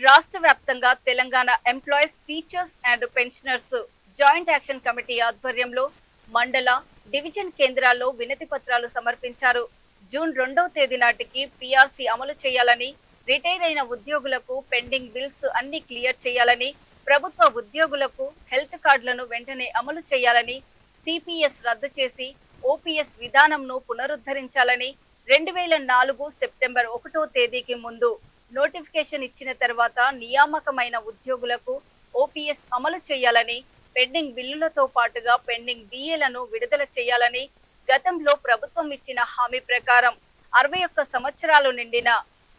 రాష్ట్ర వ్యాప్తంగా Telangana employees teachers and pensioners joint action committee ఆధ్వర్యంలో మండల డివిజన్ కేంద్రాల్లో వినతి పత్రాలు సమర్పించారు. జూన్ 2వ తేదీ నాటికి పీఆర్సీ అమలు చేయాలని, రిటైర్ అయిన ఉద్యోగులకు పెండింగ్ బిల్స్ అన్ని క్లియర్ చేయాలని, ప్రభుత్వ ఉద్యోగులకు హెల్త్ కార్డులను వెంటనే అమలు చేయాలని, సిపిఎస్ రద్దు చేసి ఓపీఎస్ విధానంను పునరుద్ధరించాలని, 2004 సెప్టెంబర్ 1వ తేదీకి ముందు నోటిఫికేషన్ ఇచ్చిన తర్వాత నియామకమైన ఉద్యోగులకు ఓపీఎస్ అమలు చేయాలని, పెండింగ్ బిల్లులతో పాటుగా పెండింగ్ డిఏలను విడుదల చేయాలని, గతంలో ప్రభుత్వం ఇచ్చిన హామీ ప్రకారం 61 సంవత్సరాలు నిండిన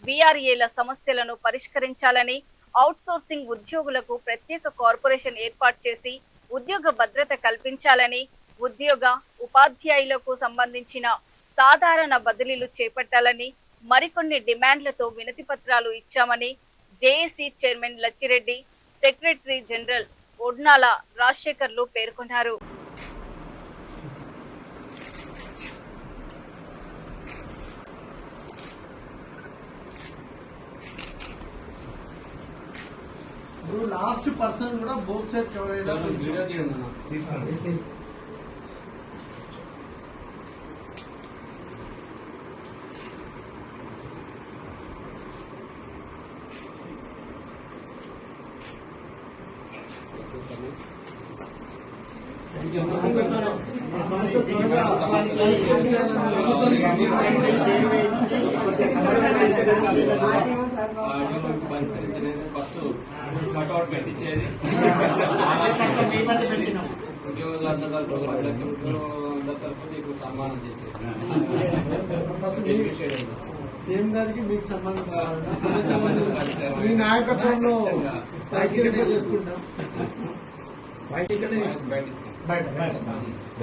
వీఆర్ఏల సమస్యలను పరిష్కరించాలని, అవుట్సోర్సింగ్ ఉద్యోగులకు ప్రత్యేక కార్పొరేషన్ ఏర్పాటు చేసి ఉద్యోగ భద్రత కల్పించాలని, ఉద్యోగ ఉపాధ్యాయులకు సంబంధించిన సాధారణ బదిలీలు చేపట్టాలని మరికొన్ని డిమాండ్లతో వినతి పత్రాలు ఇచ్చామని JAC chairman Lachireddy, secretary general Odnala రాజశేఖర్లు పేర్కొన్నారు. లాస్ట్ పర్సన్ కూడా బోత్ సైడ్ కవర్ అయ్యేలా కట్అవుట్ పెట్టించేది నీకు సన్మానం చేసేది సేమ్ గారికి మీకు సన్మానం మీ నాయకత్వంలో చేసుకుంటాం. బయట